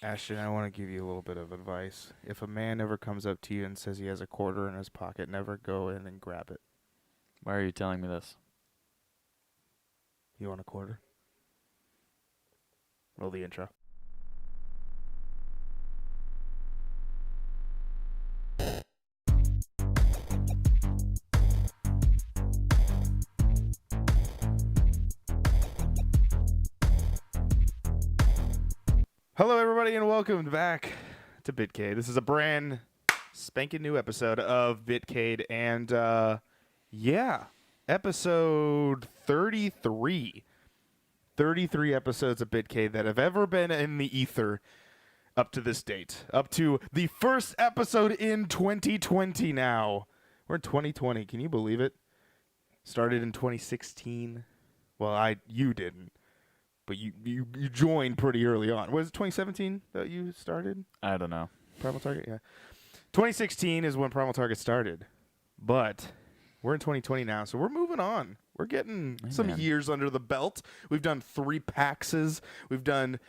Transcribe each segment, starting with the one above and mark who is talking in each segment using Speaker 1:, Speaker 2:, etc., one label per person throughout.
Speaker 1: Ashton, I want to give you a little bit of advice. If a man ever comes up to you and says he has a quarter in his pocket, never go in and grab it.
Speaker 2: Why are you telling me this?
Speaker 1: You want a quarter? Roll the intro. Hello, everybody, and welcome back to Bitcade. This is a brand spanking new episode of Bitcade, and episode 33. 33 episodes of Bitcade that have ever been in the ether up to this date. Up to the first episode in 2020 now. We're in 2020. Can you believe it? Started in 2016. Well, you didn't. But you joined pretty early on. Was it 2017 that you started?
Speaker 2: I don't know.
Speaker 1: Primal Target? Yeah. 2016 is when Primal Target started. But we're in 2020 now, so we're moving on. We're getting some years under the belt. We've done 3 PAXs. We've done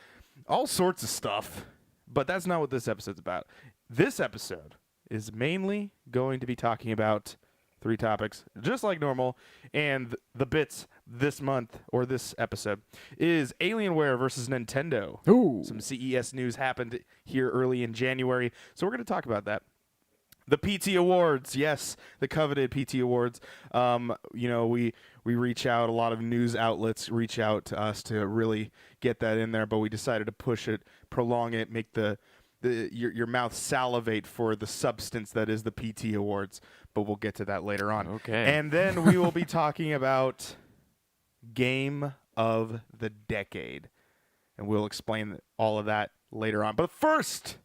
Speaker 1: all sorts of stuff. But that's not what this episode's about. This episode is mainly going to be talking about 3 topics, just like normal. And the bits this month, or this episode, is Alienware versus Nintendo.
Speaker 2: Ooh.
Speaker 1: Some CES news happened here early in January, so we're going to talk about that. The PT Awards, yes, the coveted PT Awards. We reach out, a lot of news outlets reach out to us to really get that in there, but we decided to push it, prolong it, make your mouth salivate for the substance that is the PT Awards, but we'll get to that later on.
Speaker 2: Okay.
Speaker 1: And then we will be talking about Game of the Decade, and we'll explain all of that later on. But first,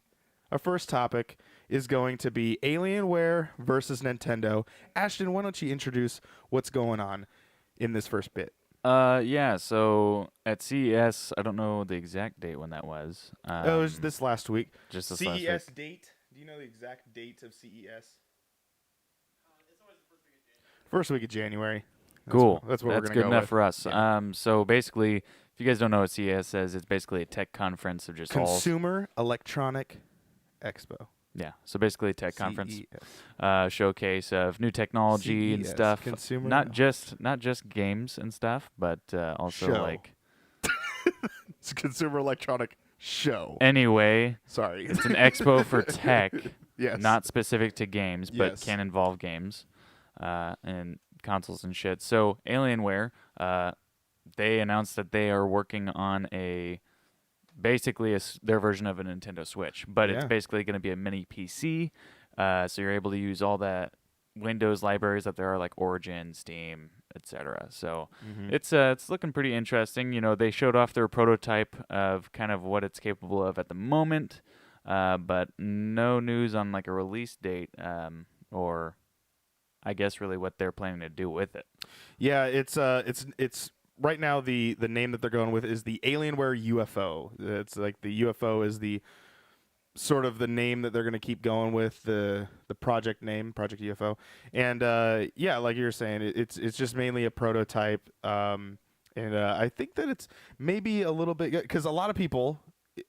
Speaker 1: our first topic is going to be Alienware versus Nintendo. Ashton, why don't you introduce what's going on in this first bit?
Speaker 2: So at CES, I don't know the exact date when that was.
Speaker 1: It was this last week.
Speaker 2: Just this
Speaker 1: CES
Speaker 2: last week.
Speaker 1: date? Do you know the exact date of CES? It's always the first week of January.
Speaker 2: Cool.
Speaker 1: That's what we're going to
Speaker 2: good
Speaker 1: go
Speaker 2: enough
Speaker 1: with.
Speaker 2: for us.
Speaker 1: Yeah.
Speaker 2: So basically, if you guys don't know what CES is, it's basically a tech conference of just
Speaker 1: Consumer Electronic Expo.
Speaker 2: Yeah, so basically a tech conference,
Speaker 1: CES.
Speaker 2: showcase of new technology and
Speaker 1: CES,
Speaker 2: stuff.
Speaker 1: Consumer
Speaker 2: not just games and stuff, but also
Speaker 1: Show.
Speaker 2: like.
Speaker 1: It's a Consumer Electronic Show.
Speaker 2: Anyway,
Speaker 1: Sorry,
Speaker 2: it's an expo for tech,
Speaker 1: yes,
Speaker 2: not specific to games, but
Speaker 1: Yes.
Speaker 2: can involve games, and consoles and shit. So Alienware, they announced that they are working on basically their version of a Nintendo Switch, but it's
Speaker 1: Yeah.
Speaker 2: basically going to be a mini PC. So you're able to use all that Windows libraries that there are, like Origin, Steam, etc. So it's looking pretty interesting. You know, they showed off their prototype of kind of what it's capable of at the moment, but no news on like a release date, or I guess really what they're planning to do with it.
Speaker 1: Yeah, it's right now the name that they're going with is the Alienware UFO. It's like the UFO is the sort of the name that they're going to keep going with, the project name, Project UFO. And like you were saying, it's just mainly a prototype. And I think that it's maybe a little bit, because a lot of people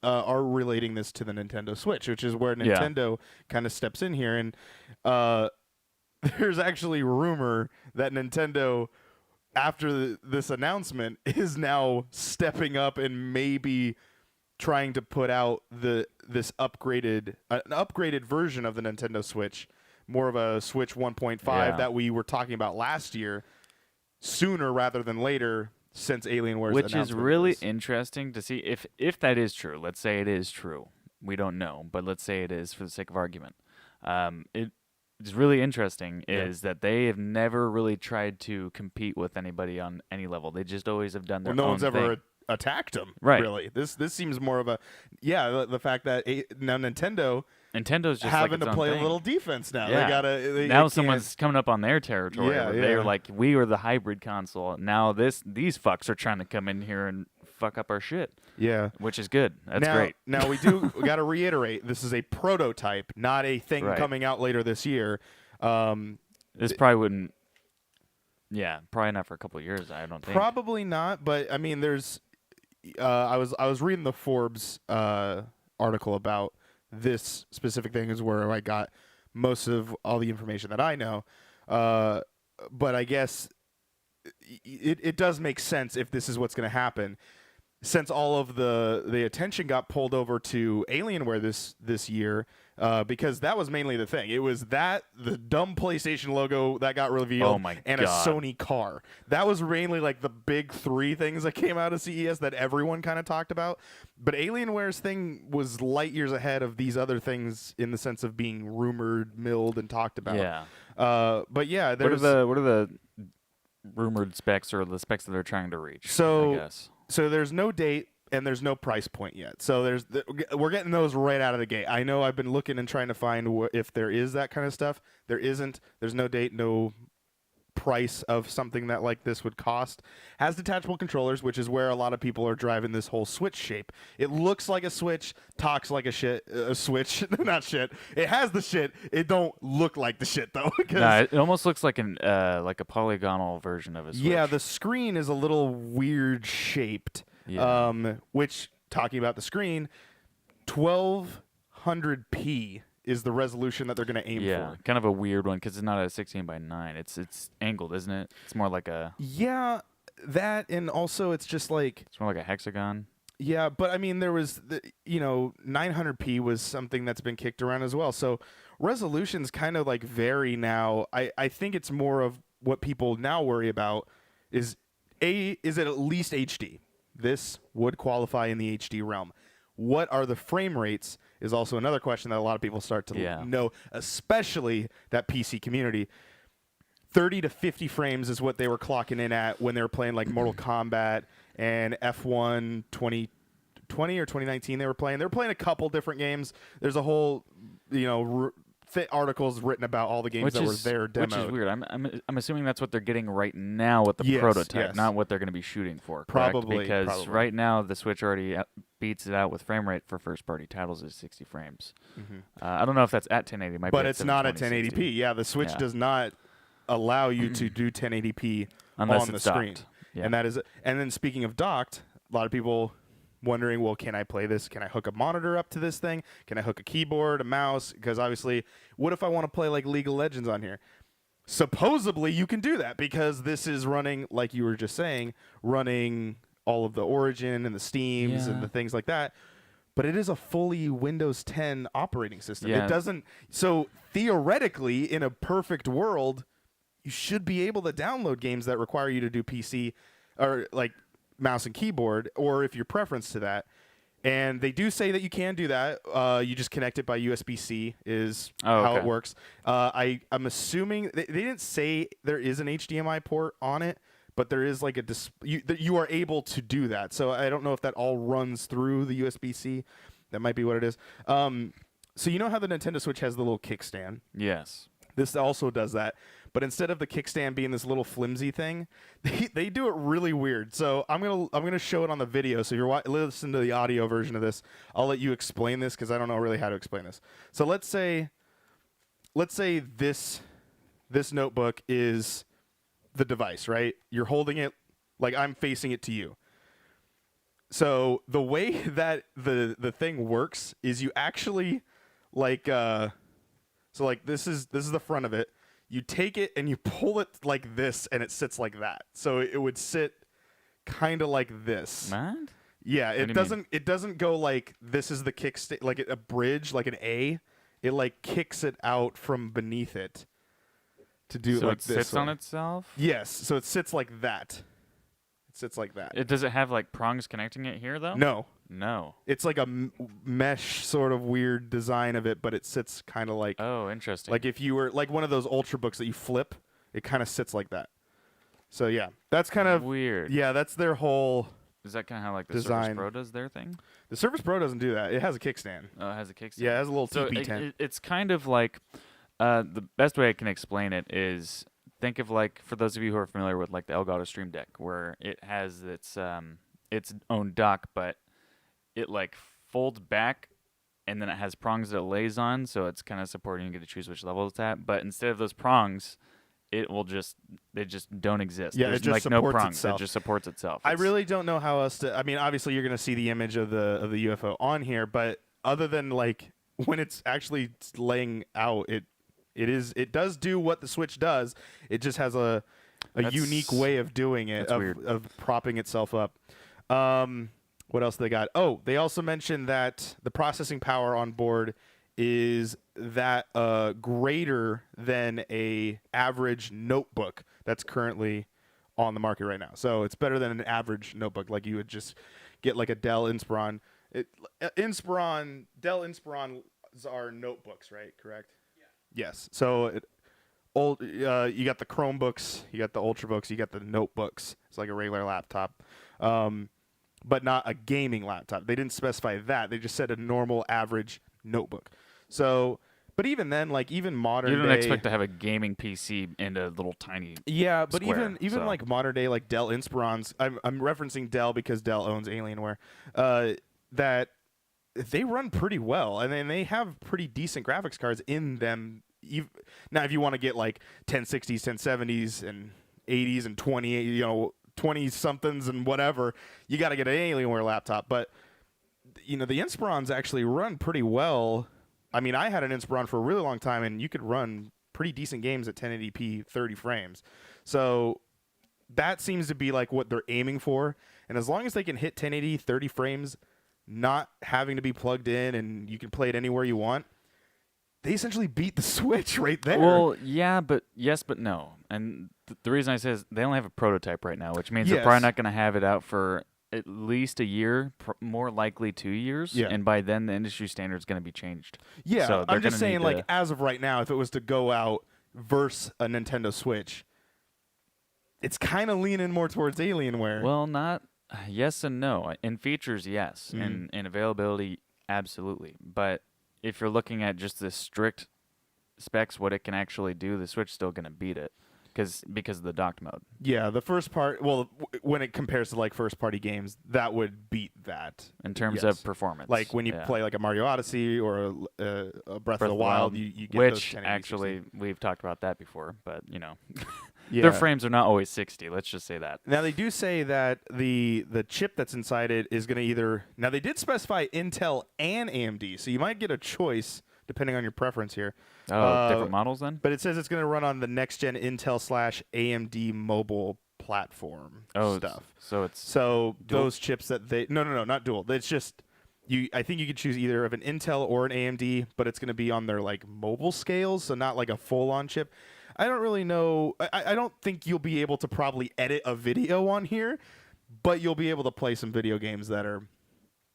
Speaker 1: are relating this to the Nintendo Switch, which is where Nintendo kind of steps in here. And there's actually rumor that Nintendo, after this announcement, is now stepping up and maybe trying to put out this upgraded version of the Nintendo Switch, more of a Switch 1.5 that we were talking about last year, sooner rather than later, since Alienware's
Speaker 2: Which
Speaker 1: announcement.
Speaker 2: is really interesting to see if that is true. Let's say it is true. We don't know, but let's say it is for the sake of argument. It's really interesting is that they have never really tried to compete with anybody on any level. They just always have done their own thing.
Speaker 1: No one's ever attacked them,
Speaker 2: right?
Speaker 1: Really, this seems more of a the fact that now Nintendo's just having
Speaker 2: like
Speaker 1: to play
Speaker 2: thing.
Speaker 1: a little defense now.
Speaker 2: Yeah. Now someone's coming up on their territory.
Speaker 1: Yeah,
Speaker 2: They're like, we were the hybrid console. Now these fucks are trying to come in here and fuck up our shit.
Speaker 1: Yeah,
Speaker 2: which is good. That's great.
Speaker 1: Now we got to reiterate: this is a prototype, not a thing coming out later this year.
Speaker 2: This probably wouldn't. Yeah, probably not for a couple of years. I don't think.
Speaker 1: Probably not, but I mean, there's. I was reading the Forbes article about this specific thing is where I got most of all the information that I know. But I guess it does make sense if this is what's going to happen, since all of the attention got pulled over to Alienware this year, because that was mainly the thing. It was the dumb PlayStation logo that got revealed,
Speaker 2: Oh my
Speaker 1: and a
Speaker 2: God.
Speaker 1: Sony car. That was mainly like the big three things that came out of CES that everyone kind of talked about. But Alienware's thing was light years ahead of these other things in the sense of being rumored, milled, and talked about.
Speaker 2: Yeah.
Speaker 1: But yeah,
Speaker 2: What are the rumored specs or the specs that they're trying to reach?
Speaker 1: So-
Speaker 2: I guess.
Speaker 1: So there's no date and there's no price point yet. So we're getting those right out of the gate. I know I've been looking and trying to find if there is that kind of stuff. There isn't. There's no date, no price of something that like this would cost. Has detachable controllers, which is where a lot of people are driving this whole Switch shape. It looks like a Switch, talks like a Switch, not shit. It has the shit. It don't look like the shit though.
Speaker 2: No, it almost looks like like a polygonal version of a Switch.
Speaker 1: Yeah, the screen is a little weird shaped.
Speaker 2: Yeah.
Speaker 1: Which, talking about the screen, 1200p is the resolution that they're going to aim
Speaker 2: Yeah,
Speaker 1: for.
Speaker 2: kind of a weird one because it's not a 16:9. It's angled, isn't it? It's more like
Speaker 1: Yeah, that, and also it's just like,
Speaker 2: it's more like a hexagon.
Speaker 1: yeah, but I mean, there was, 900p was something that's been kicked around as well. So resolutions kind of like vary now. I think it's more of what people now worry about is it at least HD? This would qualify in the HD realm. What are the frame rates is also another question that a lot of people start to know, especially that PC community. 30 to 50 frames is what they were clocking in at when they were playing like Mortal Kombat and F1 2020 or 2019 they were playing. They were playing a couple different games. There's a whole, articles written about all the games that were there demoed.
Speaker 2: Which is weird. I'm assuming that's what they're getting right now with the
Speaker 1: Yes,
Speaker 2: prototype,
Speaker 1: yes.
Speaker 2: not what they're going to be shooting for. Correct?
Speaker 1: Probably,
Speaker 2: because
Speaker 1: probably.
Speaker 2: right now the Switch already beats it out with frame rate for first-party titles is 60 frames. I don't know if that's at 1080. It might
Speaker 1: But
Speaker 2: be
Speaker 1: it's not at
Speaker 2: 720,
Speaker 1: 1080p.
Speaker 2: 60.
Speaker 1: Yeah, the Switch does not allow you to do 1080p
Speaker 2: Unless
Speaker 1: on the
Speaker 2: it's
Speaker 1: screen.
Speaker 2: docked. Yeah.
Speaker 1: And then speaking of docked, a lot of people wondering, well, can I play this? Can I hook a monitor up to this thing? Can I hook a keyboard, a mouse? Because obviously, what if I want to play like League of Legends on here? Supposedly, you can do that because this is running, like you were just saying, running all of the Origin and the Steams and the things like that. But it is a fully Windows 10 operating system.
Speaker 2: Yeah.
Speaker 1: It doesn't. So theoretically, in a perfect world, you should be able to download games that require you to do PC or like mouse and keyboard, or if your preference to that. And they do say that you can do that. You just connect it by USB-C is how it works. I'm assuming they didn't say there is an HDMI port on it, but there is like you are able to do that. So I don't know if that all runs through the USB-C. That might be what it is. So you know how the Nintendo Switch has the little kickstand?
Speaker 2: Yes.
Speaker 1: This also does that. But instead of the kickstand being this little flimsy thing, they do it really weird. So I'm gonna show it on the video. So if you're listening to the audio version of this, I'll let you explain this because I don't know really how to explain this. So let's say this notebook is the device, right? You're holding it like I'm facing it to you. So the way that the thing works is you actually like so like this is the front of it. You take it and you pull it like this, and it sits like that. So it would sit kind of like this.
Speaker 2: What?
Speaker 1: Yeah,
Speaker 2: What do you mean?
Speaker 1: it doesn't go like this is the kickstand, like a bridge, like an A. It like kicks it out from beneath it to do
Speaker 2: So
Speaker 1: like
Speaker 2: it
Speaker 1: this.
Speaker 2: sits on
Speaker 1: way.
Speaker 2: itself?
Speaker 1: Yes, so it sits like that. It sits like that.
Speaker 2: Does it have like prongs connecting it here though?
Speaker 1: No,
Speaker 2: No.
Speaker 1: it's like a mesh sort of weird design of it, but it sits kind of like
Speaker 2: Oh, interesting.
Speaker 1: like if you were like one of those Ultrabooks that you flip, it kind of sits like that. So yeah, that's kind of
Speaker 2: weird.
Speaker 1: Yeah, that's their whole.
Speaker 2: Is that kind of how like the
Speaker 1: design.
Speaker 2: Surface Pro does their thing?
Speaker 1: The Surface Pro doesn't do that. It has a kickstand.
Speaker 2: Oh, it has a kickstand.
Speaker 1: Yeah, it has a little
Speaker 2: So
Speaker 1: TP tent.
Speaker 2: it's kind of like the best way I can explain it is think of like for those of you who are familiar with like the Elgato Stream Deck, where it has its own dock, but it like folds back, and then it has prongs that it lays on, so it's kind of supporting. You get to choose which level it's at, but instead of those prongs, they just don't exist.
Speaker 1: Yeah,
Speaker 2: There's
Speaker 1: it just
Speaker 2: like no
Speaker 1: supports
Speaker 2: prongs.
Speaker 1: itself.
Speaker 2: It just supports itself.
Speaker 1: I really don't know how else to. I mean, obviously you're going to see the image of the UFO on here, but other than like when it's actually laying out, it does do what the Switch does. It just has a unique way of doing it,
Speaker 2: That's weird.
Speaker 1: of propping itself up. What else they got? Oh, they also mentioned that the processing power on board is that greater than a average notebook that's currently on the market right now. So it's better than an average notebook, like you would just get like a Dell Inspiron. Dell Inspirons are notebooks, right? Correct. Yeah. Yes. So you got the Chromebooks, you got the Ultrabooks, you got the notebooks. It's like a regular laptop, but not a gaming laptop. They didn't specify that. They just said a normal average notebook. So, but even then, like even modern
Speaker 2: You don't
Speaker 1: day,
Speaker 2: expect to have a gaming PC in a little tiny.
Speaker 1: yeah, but
Speaker 2: square,
Speaker 1: even
Speaker 2: so.
Speaker 1: like modern day like Dell Inspirons, I'm referencing Dell because Dell owns Alienware, that they run pretty well, and then they have pretty decent graphics cards in them. Now, if you want to get like 1060s, 1070s, and 80s and 20 somethings and whatever, you got to get an Alienware laptop. But the Inspirons actually run pretty well. I mean, I had an Inspiron for a really long time, and you could run pretty decent games at 1080p 30 frames. So that seems to be like what they're aiming for. And as long as they can hit 1080 30 frames, not having to be plugged in, and you can play it anywhere you want, they essentially beat the Switch right there.
Speaker 2: Well, yeah, but yes, but no. And the reason I say is they only have a prototype right now, which means they're probably not going to have it out for at least a year, more likely 2 years.
Speaker 1: Yeah.
Speaker 2: And by then, the industry standard is going to be changed.
Speaker 1: Yeah,
Speaker 2: So
Speaker 1: I'm just saying, like, as of right now, if it was to go out versus a Nintendo Switch, it's kind of leaning more towards Alienware.
Speaker 2: Well, not yes and no. In features, yes. In availability, absolutely. But if you're looking at just the strict specs, what it can actually do, the Switch is still going to beat it because of the docked mode.
Speaker 1: Yeah, the first part. Well, when it compares to like first-party games, that would beat that
Speaker 2: In terms of performance.
Speaker 1: Like when you play like a Mario Odyssey or a Breath of the Wild, you get
Speaker 2: which
Speaker 1: those 1080s,
Speaker 2: actually we've talked about that before, but
Speaker 1: yeah.
Speaker 2: their frames are not always 60. Let's just say that.
Speaker 1: Now they do say that the chip that's inside it is going to either. Now they did specify Intel and AMD, so you might get a choice depending on your preference here.
Speaker 2: Oh, different models then?
Speaker 1: But it says it's going to run on the next gen Intel/AMD mobile platform stuff.
Speaker 2: So
Speaker 1: those chips that they no, not dual. It's just I think you could choose either of an Intel or an AMD, but it's going to be on their like mobile scales, so not like a full on chip. I don't really know. I don't think you'll be able to probably edit a video on here, but you'll be able to play some video games that are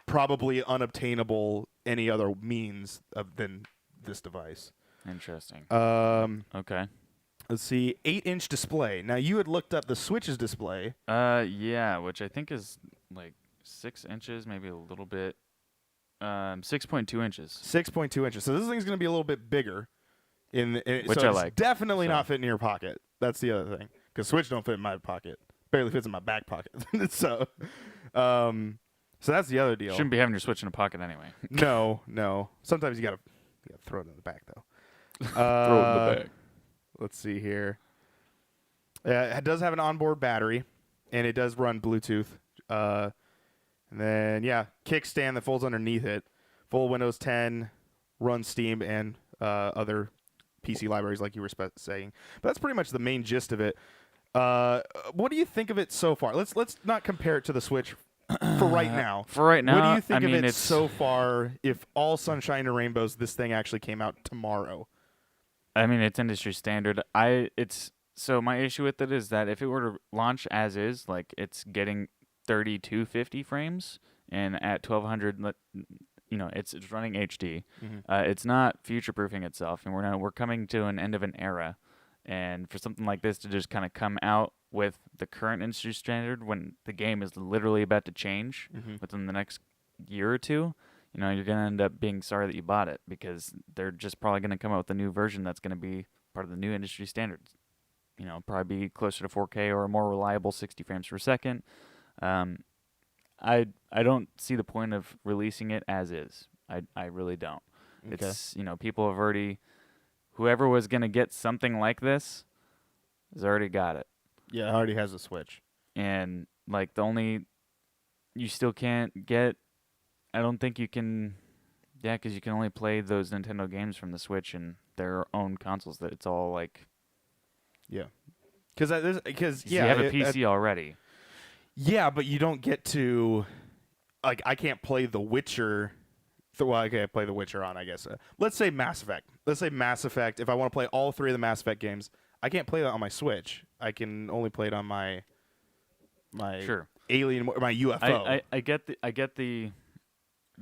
Speaker 1: probably unobtainable any other means than this device.
Speaker 2: Interesting.
Speaker 1: Okay. Let's see. 8-inch display. Now, you had looked up the Switch's display.
Speaker 2: Yeah, which I think is like 6 inches, maybe a little bit. 6.2 inches.
Speaker 1: 6.2 inches. So this thing's going to be a little bit bigger.
Speaker 2: Which
Speaker 1: so
Speaker 2: I
Speaker 1: it's
Speaker 2: like.
Speaker 1: Definitely not fit in your pocket. That's the other thing. Because Switch don't fit in my pocket. Barely fits in my back pocket. So that's the other deal.
Speaker 2: Shouldn't be having your Switch in a pocket anyway.
Speaker 1: No. Sometimes you gotta throw it in the back though.
Speaker 2: Throw it in the bag.
Speaker 1: Let's see here. It does have an onboard battery, and it does run Bluetooth. And then kickstand that folds underneath it. Full Windows 10, runs Steam and other PC libraries like you were saying. But that's pretty much the main gist of it. What do you think of it so far? Let's not compare it to the Switch for right now.
Speaker 2: What
Speaker 1: do you think of it so far? If all sunshine and rainbows, this thing actually came out tomorrow.
Speaker 2: I mean, it's industry standard. So my issue with it is that if it were to launch as is, like it's getting 3250 frames, and at 1200, it's running HD.
Speaker 1: Mm-hmm.
Speaker 2: It's not future-proofing itself, and we're coming to an end of an era. And for something like this to just kind of come out with the current industry standard when the game is literally about to change within the next year or two, you're going to end up being sorry that you bought it, because they're just probably going to come out with a new version that's going to be part of the new industry standards. Probably be closer to 4K or a more reliable 60 frames per second. I don't see the point of releasing it as is. I really don't.
Speaker 1: Okay.
Speaker 2: It's people have already. Whoever was going to get something like this has already got it.
Speaker 1: Yeah, it already has a Switch.
Speaker 2: And, like, you still can't get, I don't think you can Yeah, because you can only play those Nintendo games from the Switch and their own consoles. That it's all like
Speaker 1: Yeah. Because
Speaker 2: you have a PC already.
Speaker 1: yeah, but you don't get to like I can't play The Witcher. Well, I can't play The Witcher on, I guess. Let's say Mass Effect. Let's say Mass Effect. If I want to play all three of the Mass Effect games, I can't play that on my Switch. I can only play it on my
Speaker 2: Sure.
Speaker 1: my UFO.
Speaker 2: I get the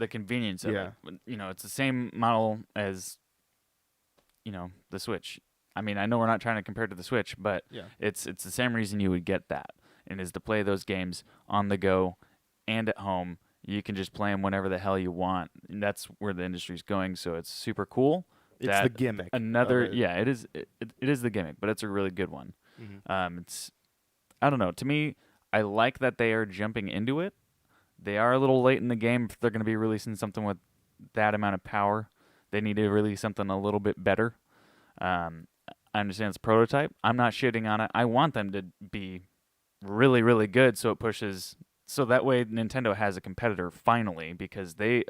Speaker 2: convenience of
Speaker 1: Yeah.
Speaker 2: it. You know, it's the same model as the Switch. I mean, I know we're not trying to compare to the Switch, but
Speaker 1: Yeah.
Speaker 2: it's the same reason you would get that, and is to play those games on the go and at home. You can just play them whenever the hell you want. And that's where the industry's going. So it's super cool.
Speaker 1: It's the gimmick.
Speaker 2: Yeah, it is. It is the gimmick, but it's a really good one.
Speaker 1: Mm-hmm.
Speaker 2: It's I don't know. To me, I like that they are jumping into it. They are a little late in the game if they're going to be releasing something with that amount of power. They need to release something a little bit better. I understand it's prototype. I'm not shitting on it. I want them to be really, really good so it pushes. So that way Nintendo has a competitor finally, because they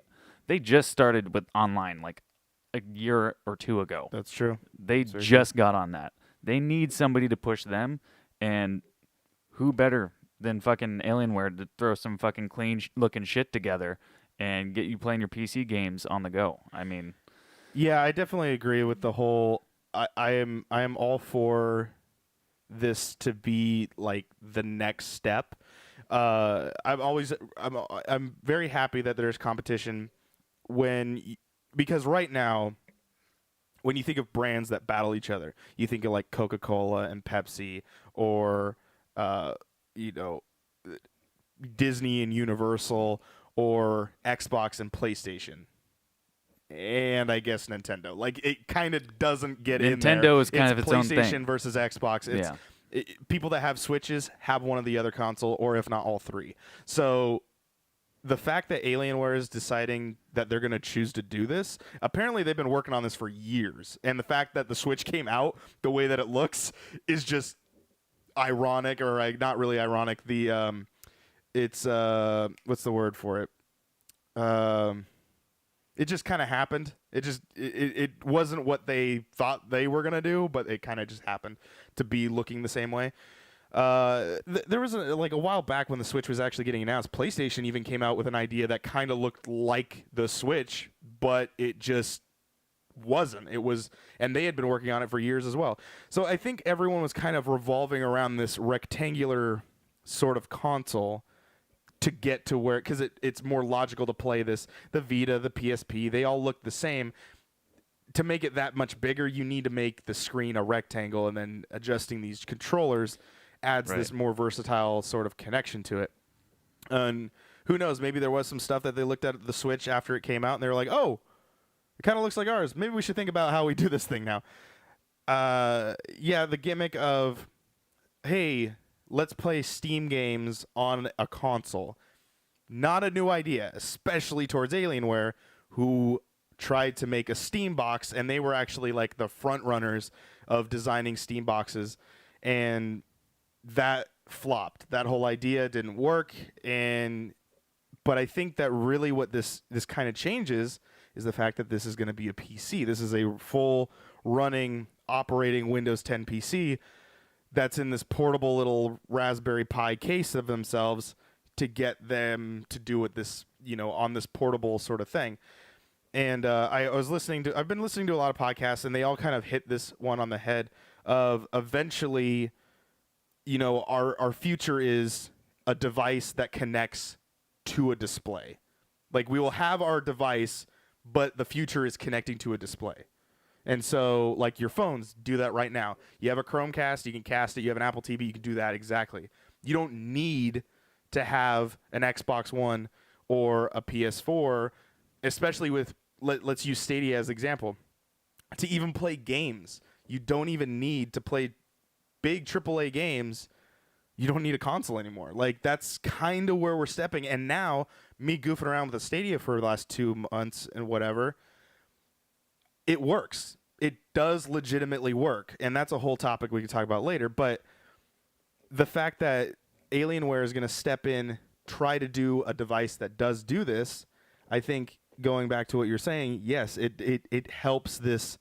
Speaker 2: just started with online like a year or two ago.
Speaker 1: That's true.
Speaker 2: They
Speaker 1: That's
Speaker 2: just got on that. They need somebody to push them, and who better than fucking Alienware to throw some fucking clean looking shit together and get you playing your PC games on the go. I mean,
Speaker 1: Yeah, I definitely agree with the whole. I am all for this to be like the next step. I'm very happy that there's competition because right now when you think of brands that battle each other, you think of like Coca-Cola and Pepsi, or you know, Disney and Universal, or Xbox and PlayStation. And I guess Nintendo. Like, it kind of doesn't get in there.
Speaker 2: Nintendo is kind of its own
Speaker 1: PlayStation
Speaker 2: thing.
Speaker 1: versus Xbox. It's people that have Switches have one of the other console, or if not all three. So the fact that Alienware is deciding that they're going to choose to do this, apparently they've been working on this for years. And the fact that the Switch came out the way that it looks is just ironic, or not really ironic. It's what's the word for it? It just kind of happened. It wasn't what they thought they were gonna do, but it kind of just happened to be looking the same way. There was a while back when the Switch was actually getting announced, PlayStation even came out with an idea that kind of looked like the Switch, but it just wasn't. It was, and they had been working on it for years as well. So I think everyone was kind of revolving around this rectangular sort of console to get to where, because it's more logical to play this. The Vita, the PSP, they all look the same. To make it that much bigger, you need to make the screen a rectangle, and then adjusting these controllers adds this more versatile sort of connection to it. And who knows, maybe there was some stuff that they looked at the Switch after it came out, and they were like, oh, it kind of looks like ours. Maybe we should think about how we do this thing now. Yeah, the gimmick of, hey, let's play Steam games on a console. Not a new idea, especially towards Alienware, who tried to make a Steam box, and they were actually like the front runners of designing Steam boxes, and that flopped. That whole idea didn't work, but I think that really what this kind of changes is the fact that this is going to be a PC. This is a full running operating Windows 10 PC that's in this portable little Raspberry Pi case of themselves to get them to do it this, on this portable sort of thing. And I've been listening to a lot of podcasts, and they all kind of hit this one on the head of eventually, our future is a device that connects to a display. Like, we will have our device, but the future is connecting to a display. And so, like, your phones do that right now. You have a Chromecast, you can cast it. You have an Apple TV, you can do that exactly. You don't need to have an Xbox One or a PS4, especially with, let's use Stadia as an example, to even play games. You don't even need to play big AAA games. You don't need a console anymore. Like, that's kind of where we're stepping. And now, me goofing around with the Stadia for the last 2 months and whatever, it works. It does legitimately work. And that's a whole topic we can talk about later. But the fact that Alienware is going to step in, try to do a device that does do this, I think going back to what you're saying, yes, it helps this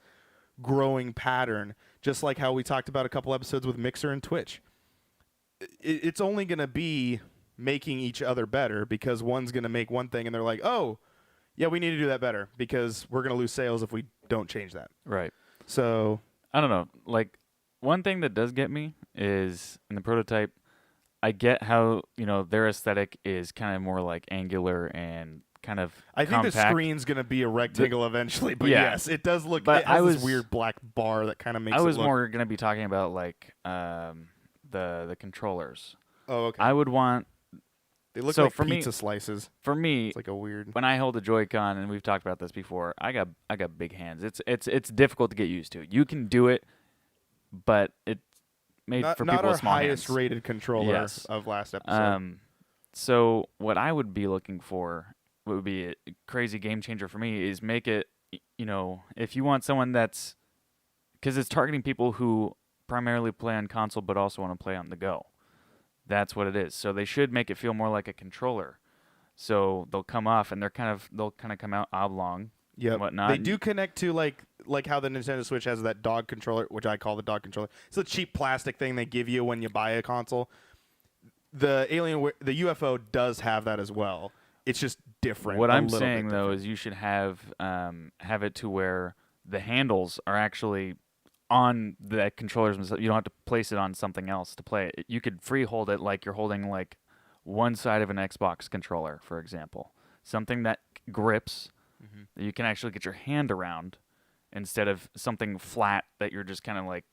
Speaker 1: growing pattern, just like how we talked about a couple episodes with Mixer and Twitch. It's only going to be making each other better because one's going to make one thing and they're like, oh, yeah, we need to do that better because we're going to lose sales if we don't change that.
Speaker 2: Right.
Speaker 1: So
Speaker 2: I don't know. Like, one thing that does get me is in the prototype, I get how, their aesthetic is kind of more like angular and kind of
Speaker 1: I think
Speaker 2: compact.
Speaker 1: the screen's going to be a rectangle eventually, but
Speaker 2: Yeah.
Speaker 1: yes, it does look.
Speaker 2: But
Speaker 1: it has this weird black bar that kind of makes.
Speaker 2: I was
Speaker 1: it look,
Speaker 2: more going to be talking about like the controllers.
Speaker 1: Oh, okay.
Speaker 2: I would want.
Speaker 1: They look
Speaker 2: so
Speaker 1: like
Speaker 2: for
Speaker 1: pizza
Speaker 2: me,
Speaker 1: slices.
Speaker 2: For me,
Speaker 1: It's like a weird.
Speaker 2: when I hold a Joy-Con, and we've talked about this before, I got big hands. It's difficult to get used to. You can do it, but it's made for people with small hands.
Speaker 1: Not our highest rated controller
Speaker 2: Yes.
Speaker 1: of last episode.
Speaker 2: So what I would be looking for, what would be a crazy game changer for me, is make it, if you want someone that's, because it's targeting people who primarily play on console but also want to play on the go. That's what it is. So they should make it feel more like a controller. So they'll come off and they'll kind of come out oblong.
Speaker 1: Yep.
Speaker 2: And whatnot.
Speaker 1: They do connect to like how the Nintendo Switch has that dog controller, which I call the dog controller. It's a cheap plastic thing they give you when you buy a console. The UFO does have that as well. It's just different.
Speaker 2: What I'm saying though is you should have it to where the handles are actually on the controllers themselves. You don't have to place it on something else to play it. You could free hold it like you're holding like one side of an Xbox controller, for example. Something that grips that you can actually get your hand around instead of something flat that you're just kind of like,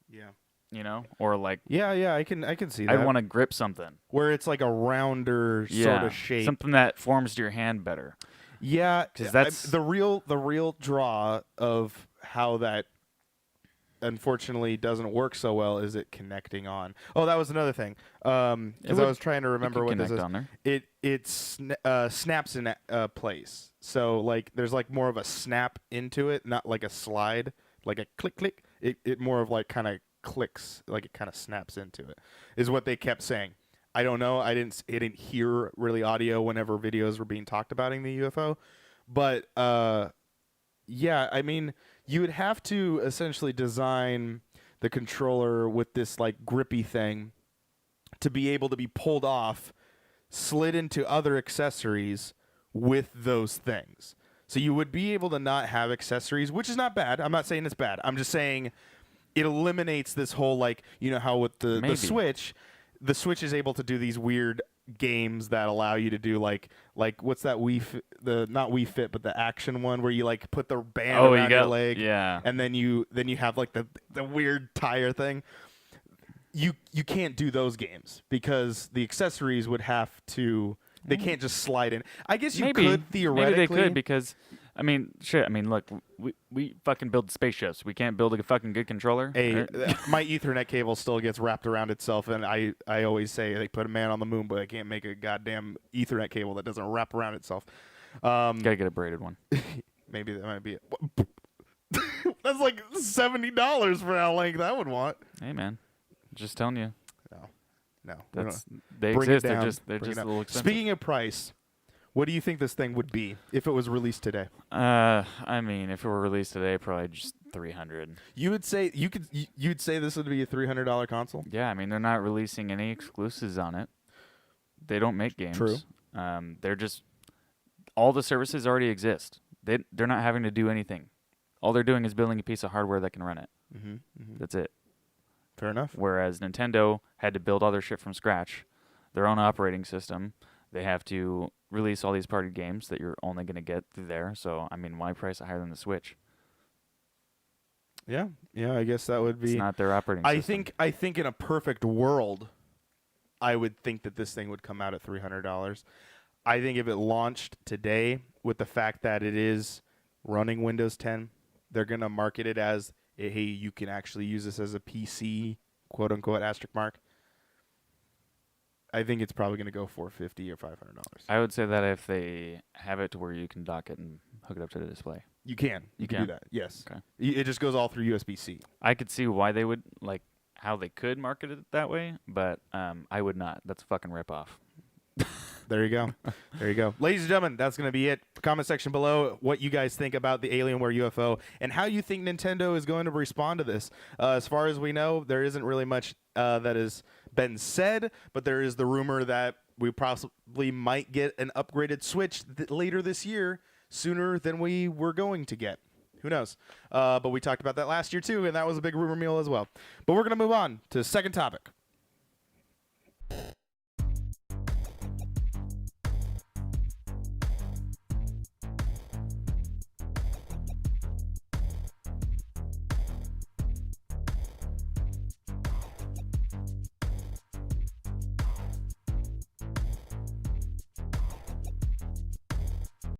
Speaker 1: yeah.
Speaker 2: Or like,
Speaker 1: yeah, I can see that.
Speaker 2: I want to grip something
Speaker 1: where it's like a rounder sort of shape,
Speaker 2: something that forms to your hand better.
Speaker 1: Yeah,
Speaker 2: because that's
Speaker 1: the real draw of how that unfortunately doesn't work so well is it connecting on. Oh, that was another thing. Because I was trying to remember what this is.
Speaker 2: On there.
Speaker 1: It snaps in place. So like there's like more of a snap into it, not like a slide, like a click click. It more of like kind of clicks, like it kind of snaps into it. Is what they kept saying. I don't know. I didn't hear really audio whenever videos were being talked about in the UFO, but yeah, I mean, you would have to essentially design the controller with this like grippy thing to be able to be pulled off, slid into other accessories with those things. So you would be able to not have accessories, which is not bad. I'm not saying it's bad. I'm just saying it eliminates this whole like, how with the Switch, the Switch is able to do these weird games that allow you to do like what's that not Wii Fit, but the action one where you like put the band around your leg, and then you have like the weird tire thing. You can't do those games because the accessories would have to. They can't just slide in. I guess you could theoretically.
Speaker 2: Maybe they could because. I mean, shit. I mean, look, we fucking build spaceships. We can't build a fucking good controller.
Speaker 1: Hey, my Ethernet cable still gets wrapped around itself, and I always say they put a man on the moon, but I can't make a goddamn Ethernet cable that doesn't wrap around itself.
Speaker 2: Gotta get a braided one.
Speaker 1: Maybe that might be it. That's like $70 for how length I would want.
Speaker 2: Hey, man, just telling you.
Speaker 1: No.
Speaker 2: They exist. They're just a little expensive.
Speaker 1: Speaking of price. What do you think this thing would be if it was released today?
Speaker 2: I mean, if it were released today, probably just $300.
Speaker 1: You would say you'd say this would be a $300 console?
Speaker 2: Yeah, I mean, they're not releasing any exclusives on it. They don't make games.
Speaker 1: True.
Speaker 2: They're just all the services already exist. They're not having to do anything. All they're doing is building a piece of hardware that can run it. That's it.
Speaker 1: Fair enough.
Speaker 2: Whereas Nintendo had to build all their shit from scratch, their own operating system. They have to release all these party games that you're only going to get through there. So, I mean, why price it higher than the Switch?
Speaker 1: Yeah, I guess that would be.
Speaker 2: It's not their operating system.
Speaker 1: I think in a perfect world, I would think that this thing would come out at $300. I think if it launched today with the fact that it is running Windows 10, they're going to market it as, hey, you can actually use this as a PC, quote unquote, asterisk mark. I think it's probably going to go $450 or $500.
Speaker 2: I would say that if they have it to where you can dock it and hook it up to the display.
Speaker 1: You can. You can do that. Yes.
Speaker 2: Okay.
Speaker 1: It just goes all through USB-C.
Speaker 2: I could see why they would, like, how they could market it that way, but I would not. That's a fucking ripoff.
Speaker 1: There you go. There you go. Ladies and gentlemen, that's going to be it. Comment section below what you guys think about the Alienware UFO and how you think Nintendo is going to respond to this. As far as we know, there isn't really much that has been said, but there is the rumor that we possibly might get an upgraded Switch later this year, sooner than we were going to get. Who knows? But we talked about that last year, too, and that was a big rumor mill as well. But we're going to move on to the second topic.